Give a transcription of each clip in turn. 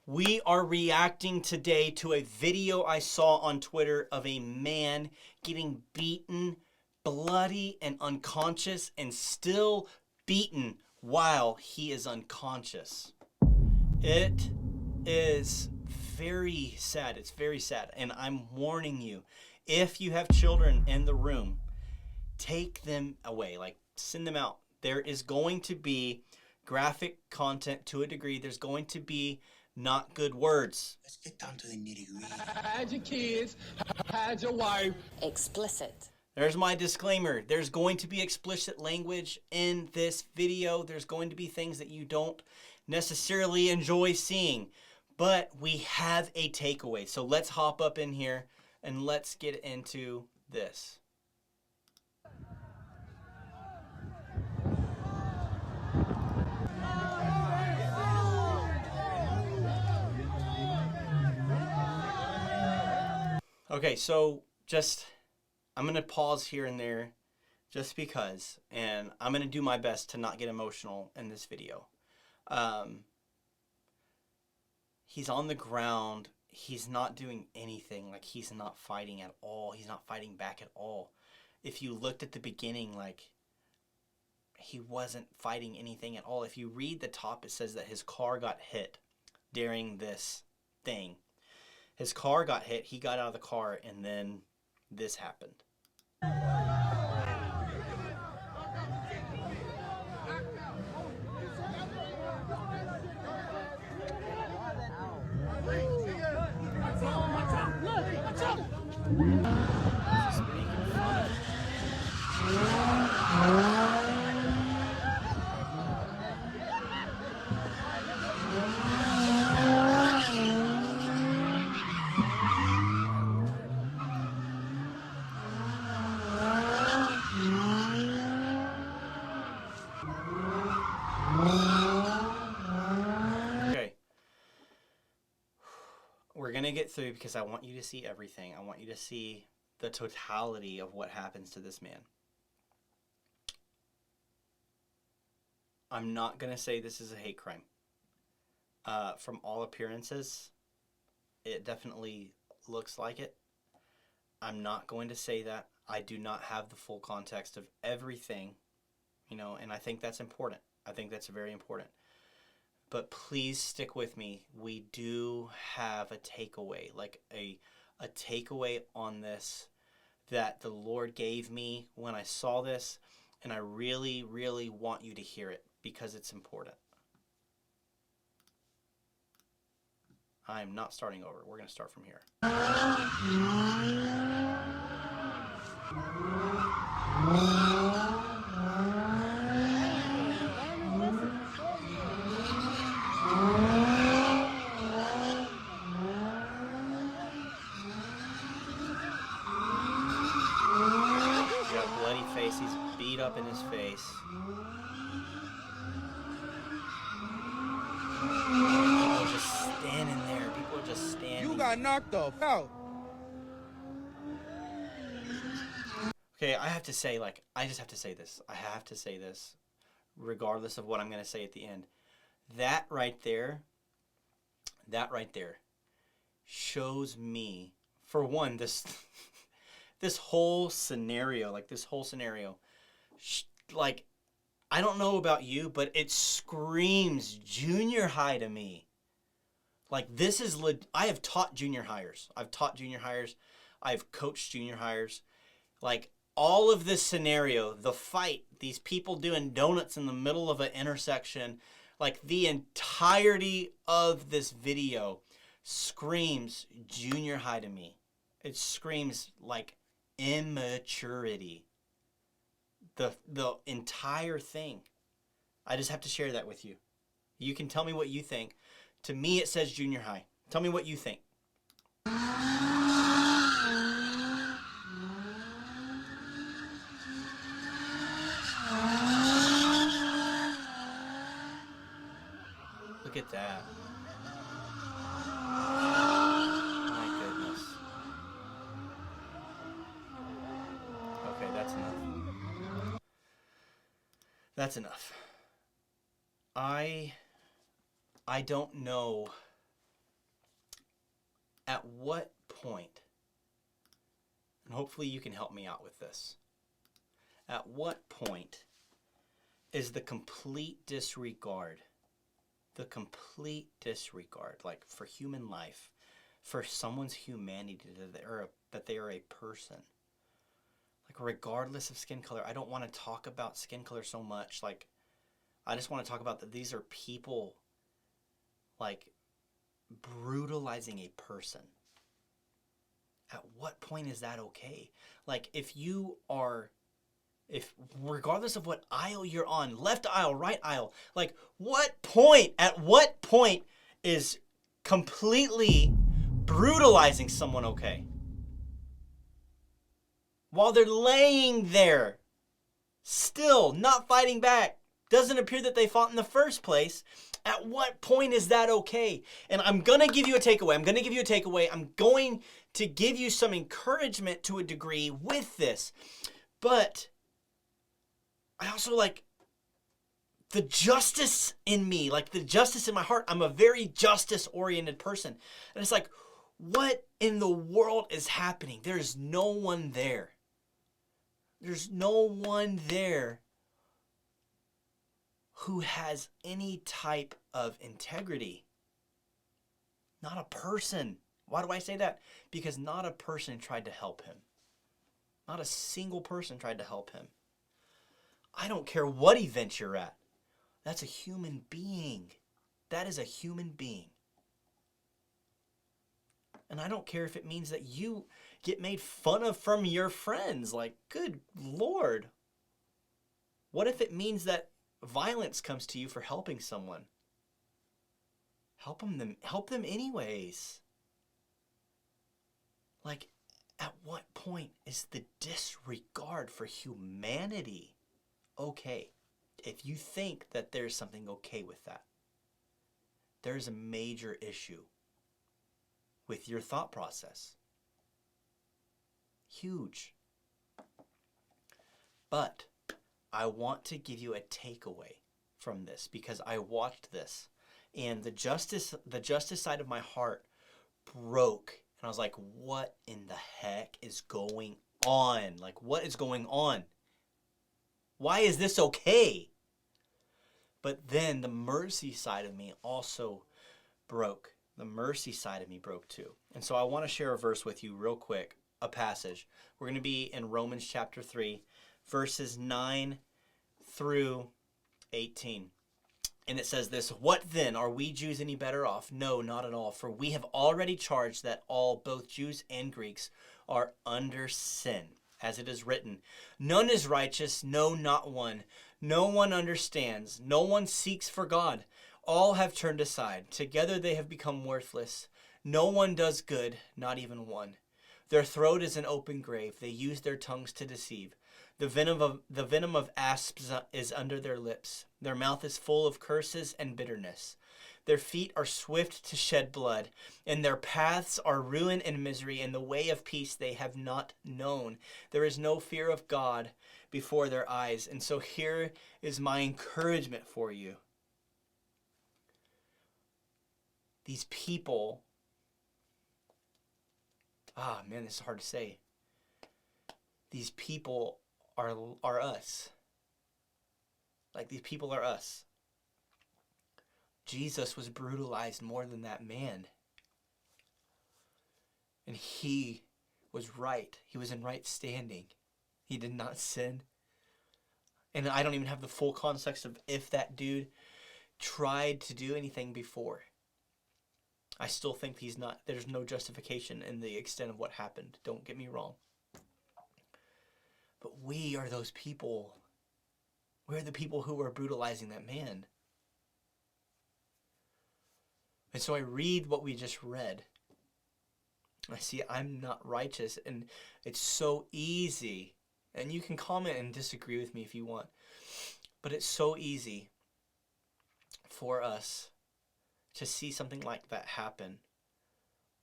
We are reacting today to a video I saw on Twitter of a man getting beaten, bloody and unconscious, and still beaten while he is unconscious. It is very sad. It's very sad. And I'm warning you, if you have children in the room, take them away. Like, send them out. There is going to be graphic content to a degree. There's going to be not good words. Let's get down to the nitty-gritty. Had your kids, had your wife. Explicit. There's my disclaimer. There's going to be explicit language in this video. There's going to be things that you don't necessarily enjoy seeing. But we have a takeaway. So let's hop up in here and let's get into this. Okay, so I'm going to pause here and there just because, and I'm going to do my best to not get emotional in this video. He's on the ground. He's not doing anything. Like, he's not fighting at all. He's not fighting back at all. If you looked at the beginning, like, he wasn't fighting anything at all. If you read the top, it says that his car got hit during this thing. His car got hit, he got out of the car, and then this happened. Okay. We're going to get through because I want you to see everything. I want you to see the totality of what happens to this man. I'm not going to say this is a hate crime. From all appearances, it definitely looks like it. I'm not going to say that. I do not have the full context of everything, and I think that's important. I think that's very important. But please stick with me. We do have a takeaway, like a takeaway on this that the Lord gave me when I saw this, and I really, really want you to hear it because it's important. I'm not starting over. We're going to start from here. He's beat up in his face. People are just standing there. People are just standing. You got knocked off out. Okay, I have to say, I just have to say this. I have to say this, regardless of what I'm going to say at the end. That right there shows me, for one, this whole scenario, I don't know about you, but it screams junior high to me. Like, this is, I have taught junior hires. I've coached junior hires. Like, all of this scenario, the fight, these people doing donuts in the middle of an intersection, like, the entirety of this video screams junior high to me. It screams, like, immaturity. The entire thing. I just have to share that with you. You can tell me what you think. To me, it says junior high. Tell me what you think. Look at that. My goodness. Okay, that's enough. That's enough. I don't know At what point, and hopefully you can help me out with this, at what point is the complete disregard, like for human life, for someone's humanity, that they are a person, like regardless of skin color? I don't want to talk about skin color so much. Like, I just want to talk about that these are people, like, brutalizing a person. At what point is that okay? Like, if regardless of what aisle you're on, left aisle, right aisle, like, at what point is completely brutalizing someone okay? While they're laying there, still not fighting back, doesn't appear that they fought in the first place. At what point is that okay? And I'm going to give you a takeaway. I'm going to give you some encouragement to a degree with this. But I also like the justice in me, like the justice in my heart. I'm a very justice-oriented person. And it's like, what in the world is happening? There's no one there. There's no one there who has any type of integrity. Not a person. Why do I say that? Because not a person tried to help him. Not a single person tried to help him. I don't care what event you're at. That's a human being. That is a human being. And I don't care if it means that you get made fun of from your friends. Like, good Lord. What if it means that violence comes to you for helping someone? Help them anyways. Like, at what point is the disregard for humanity okay? If you think that there's something okay with that, there's a major issue with your thought process. Huge. But I want to give you a takeaway from this, because I watched this and the justice side of my heart broke. And I was like, what in the heck is going on? Like, what is going on? Why is this okay? But then the mercy side of me also broke. The mercy side of me broke too. And so I want to share a verse with you real quick, a passage. We're going to be in Romans chapter 3, verses 9 through 18. And it says this: "What then? Are we Jews any better off? No, not at all. For we have already charged that all, both Jews and Greeks, are under sin. As it is written, none is righteous, no, not one. No one understands. No one seeks for God. All have turned aside. Together they have become worthless. No one does good, not even one. Their throat is an open grave. They use their tongues to deceive. The venom of asps is under their lips. Their mouth is full of curses and bitterness. Their feet are swift to shed blood, and their paths are ruin and misery, and the way of peace they have not known. There is no fear of God before their eyes." And so here is my encouragement for you. These people, this is hard to say. These people are us. Like, these people are us. Jesus was brutalized more than that man. And he was right. He was in right standing. He did not sin. And I don't even have the full context of if that dude tried to do anything before. I still think there's no justification in the extent of what happened. Don't get me wrong. But we are those people. We're the people who are brutalizing that man. And so I read what we just read. I see I'm not righteous, and it's so easy. And you can comment and disagree with me if you want. But it's so easy for us to see something like that happen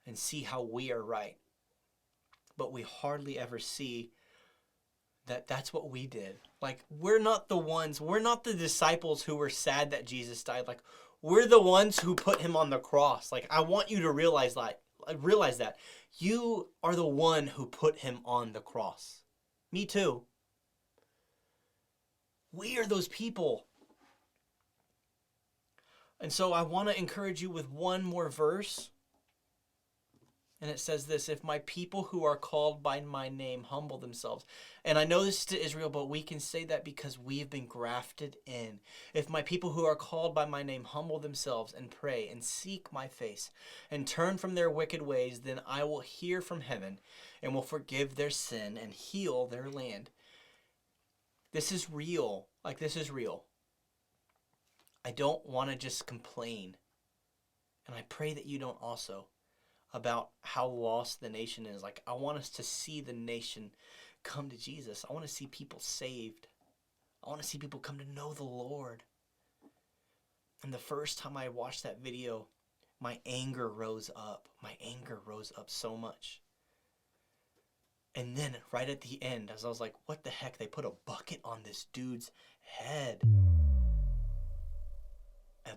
and see how we are right. But we hardly ever see that that's what we did. Like, we're not the disciples who were sad that Jesus died. Like, we're the ones who put him on the cross. Like, I want you to realize, Realize that. You are the one who put him on the cross. Me too. We are those people. And so I want to encourage you with one more verse. And it says this: if my people who are called by my name humble themselves. And I know this is to Israel, but we can say that because we have been grafted in. If my people who are called by my name humble themselves and pray and seek my face and turn from their wicked ways, then I will hear from heaven and will forgive their sin and heal their land. This is real. Like, this is real. I don't want to just complain. And I pray that you don't also, about how lost the nation is. Like, I want us to see the nation come to Jesus. I want to see people saved. I want to see people come to know the Lord. And the first time I watched that video, my anger rose up. My anger rose up so much. And then right at the end, as I was like, what the heck? They put a bucket on this dude's head.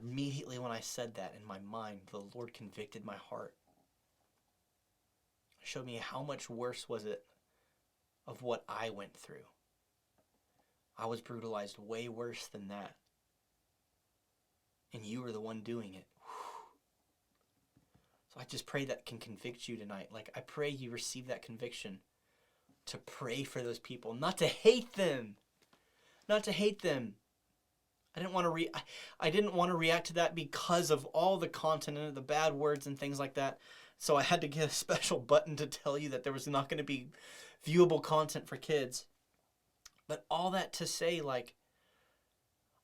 Immediately when I said that, in my mind, the Lord convicted my heart. Showed me how much worse was it of what I went through. I was brutalized way worse than that. And you were the one doing it. So I just pray that can convict you tonight. Like, I pray you receive that conviction to pray for those people, not to hate them. Not to hate them. I didn't want to react to that because of all the content and the bad words and things like that. So I had to get a special button to tell you that there was not going to be viewable content for kids. But all that to say, like,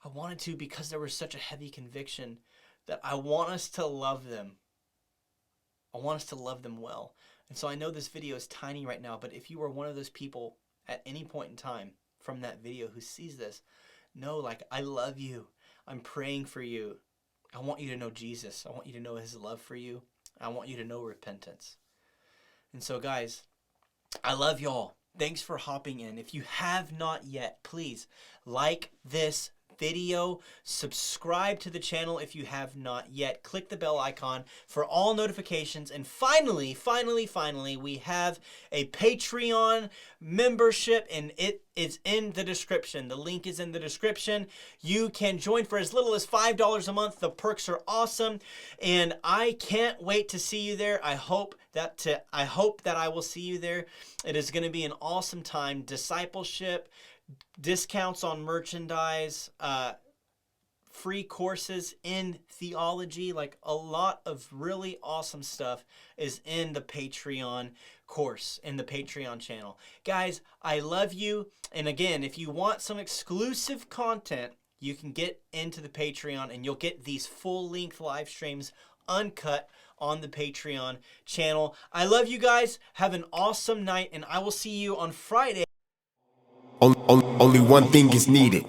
I wanted to, because there was such a heavy conviction, that I want us to love them. I want us to love them well. And so I know this video is tiny right now, but if you are one of those people at any point in time from that video who sees this, know, like, I love you. I'm praying for you. I want you to know Jesus. I want you to know his love for you. I want you to know repentance. And so, guys, I love y'all. Thanks for hopping in. If you have not yet, please like this video, subscribe to the channel if you have not yet, click the bell icon for all notifications, and finally, we have a Patreon membership, and it is in the description. The link is in the description. You can join for as little as $5 a month. The perks are awesome, and I can't wait to see you there. I hope that I will see you there. It is going to be an awesome time. Discipleship, discounts on merchandise, free courses in theology, like a lot of really awesome stuff is in the Patreon course, in the Patreon channel. Guys, I love you. And again, if you want some exclusive content, you can get into the Patreon and you'll get these full-length live streams uncut on the Patreon channel. I love you guys. Have an awesome night, and I will see you on Friday. Only one thing is needed.